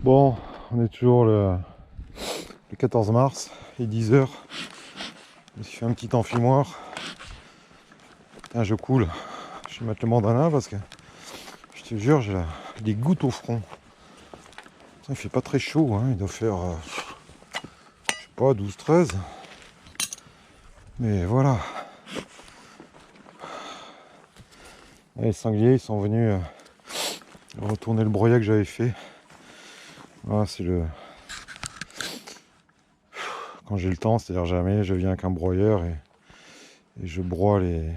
Bon, on est toujours le 14 mars, il est 10 h. Je me suis fait un petit enfumoir. Putain, je coule. Je vais mettre le bandana parce que je te jure, j'ai des gouttes au front. Putain, il fait pas très chaud, hein. Il doit faire, je sais pas, 12-13. Mais voilà. Et les sangliers, ils sont venus retourner le broyat que j'avais fait. Voilà, c'est le... Quand j'ai le temps, c'est-à-dire jamais, je viens avec un broyeur et je broie les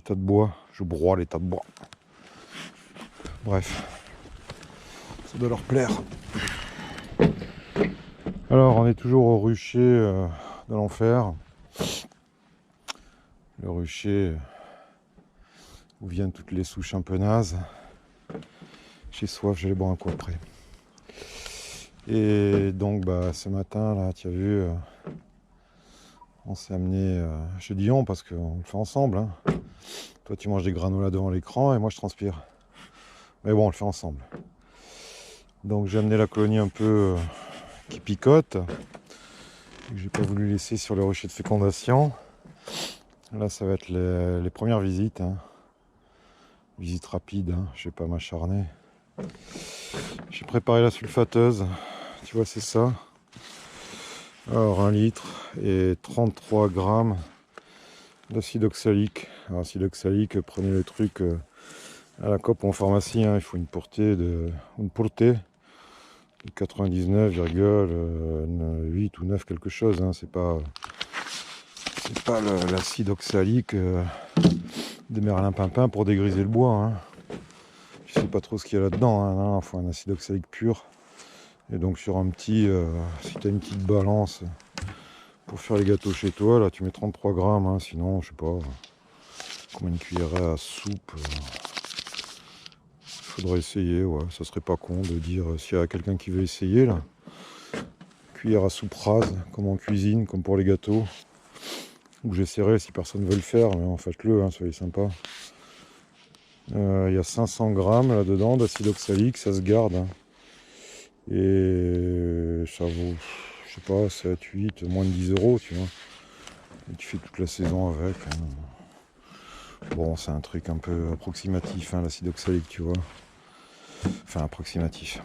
tas de bois. Je broie les tas de bois. Bref, ça doit leur plaire. Alors, on est toujours au rucher de l'enfer. Le rucher où viennent toutes les souches un peu nazes. J'ai soif, j'allais boire un coup après. Et donc, ce matin, là, tu as vu, on s'est amené. Je dis on parce qu'on le fait ensemble. Hein. Toi, tu manges des granolas devant l'écran et moi, je transpire. Mais bon, on le fait ensemble. Donc, j'ai amené la colonie un peu qui picote. Que j'ai pas voulu laisser sur le rucher de fécondation. Là, ça va être les premières visites. Hein. Visite rapide, hein. Je vais pas m'acharner. J'ai préparé la sulfateuse. Tu vois, c'est ça. Alors, 1 litre et 33 grammes d'acide oxalique. Alors, acide oxalique, prenez le truc à la coop en pharmacie. Hein. Il faut une portée de 99,8 ou 9 quelque chose. Hein. C'est pas l'acide oxalique de Merlin Pimpin pour dégriser le bois. Hein. Je sais pas trop ce qu'il y a là-dedans. Hein. Non, il faut un acide oxalique pur. Et donc sur un petit, si tu as une petite balance pour faire les gâteaux chez toi, là tu mets 33 grammes. Hein. Sinon, je sais pas, combien de cuillerées à soupe. Faudrait essayer, ouais. Ça serait pas con de dire s'il y a quelqu'un qui veut essayer là. Cuillère à soupe rase, comme en cuisine, comme pour les gâteaux. Ou j'essaierai si personne veut le faire, mais en faites-le, hein, soyez sympa. Il y a 500 grammes là-dedans d'acide oxalique, ça se garde. Hein. Et ça vaut, je sais pas, 7, 8, moins de 10 euros, tu vois. Et tu fais toute la saison avec. Hein. Bon, c'est un truc un peu approximatif, hein, l'acide oxalique, tu vois. Enfin, approximatif.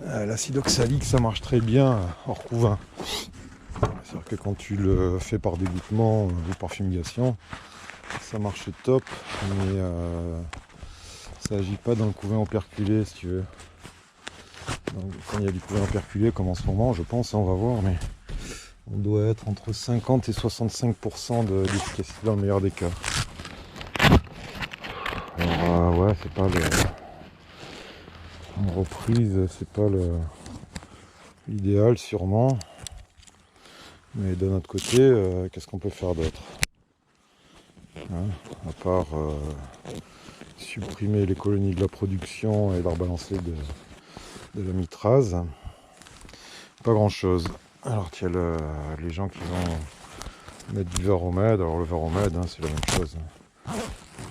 L'acide oxalique, ça marche très bien hors couvain. C'est-à-dire que quand tu le fais par dégouttement ou par fumigation, ça marche top, mais ça agit pas dans le couvain operculé, si tu veux. Donc, quand il y a du couvain operculé, comme en ce moment, je pense, on va voir, mais on doit être entre 50 et 65% d'efficacité dans le meilleur des cas. Alors, ouais, c'est pas en reprise, c'est pas l'idéal sûrement. Mais d'un autre côté, qu'est-ce qu'on peut faire d'autre, hein, à part supprimer les colonies de la production et leur balancer de la mitrase. Pas grand chose. Alors il y a les gens qui vont mettre du varomède. Alors le varomède, hein, c'est la même chose.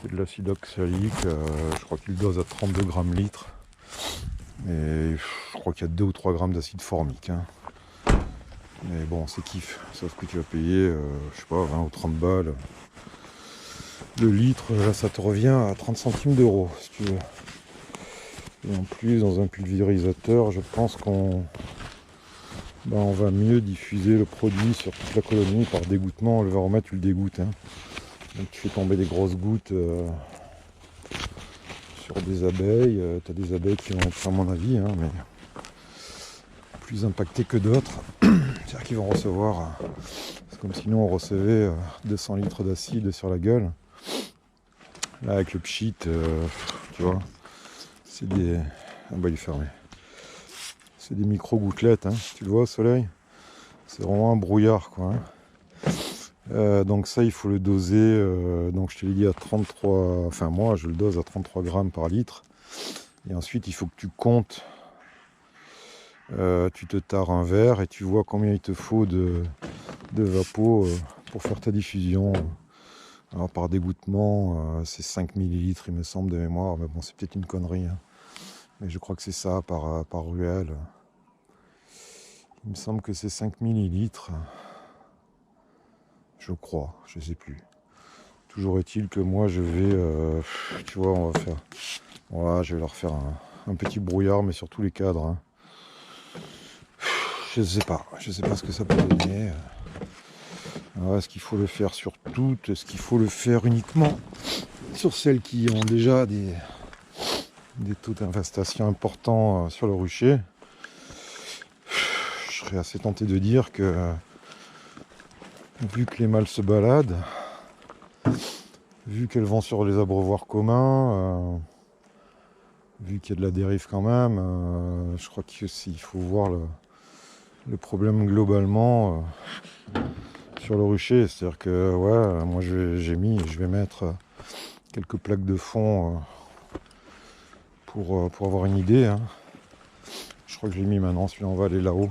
C'est de l'acide oxalique. Je crois qu'il dose à 32 grammes litre. Et je crois qu'il y a 2 ou 3 grammes d'acide formique. Hein. Mais bon, c'est kiff. Sauf que tu vas payer, je sais pas, 20 ou 30 balles. Le litre, là, ça te revient à 30 centimes d'euros, si tu veux. Et en plus, dans un pulvérisateur, je pense qu'on va mieux diffuser le produit sur toute la colonie par dégouttement. Le varomètre, tu le dégoûtes. Hein. Donc tu fais tomber des grosses gouttes sur des abeilles. Tu as des abeilles qui vont être, à mon avis, hein, mais plus impactées que d'autres. C'est-à-dire qu'ils vont recevoir, c'est comme si nous on recevait 200 litres d'acide sur la gueule. Là, avec le pchit, tu vois, c'est des... Ah bah il est fermé. C'est des micro-gouttelettes, hein. Tu le vois au soleil. C'est vraiment un brouillard, quoi. Hein. Donc ça, il faut le doser. Donc je te l'ai dit à 33... Enfin, moi, je le dose à 33 grammes par litre. Et ensuite, il faut que tu comptes. Tu te tares un verre et tu vois combien il te faut de vapeau pour faire ta diffusion. Alors par dégoûtement, c'est 5 millilitres il me semble de mémoire, mais bon c'est peut-être une connerie. Hein. Mais je crois que c'est ça par ruelle. Il me semble que c'est 5 millilitres. Je crois, je sais plus. Toujours est-il que moi je vais, tu vois, on va faire, voilà, je vais leur faire un petit brouillard, mais sur tous les cadres. Hein. Je sais pas ce que ça peut donner. Alors, est-ce qu'il faut le faire sur toutes? Est-ce qu'il faut le faire uniquement sur celles qui ont déjà des taux d'infestation importants sur le rucher? Je serais assez tenté de dire que, vu que les mâles se baladent, vu qu'elles vont sur les abreuvoirs communs, vu qu'il y a de la dérive quand même, je crois qu'il faut voir le problème globalement sur le rucher. C'est-à-dire que ouais, moi je vais mettre quelques plaques de fond pour avoir une idée. Hein. Je crois que j'ai mis maintenant, celui-là on va aller là-haut.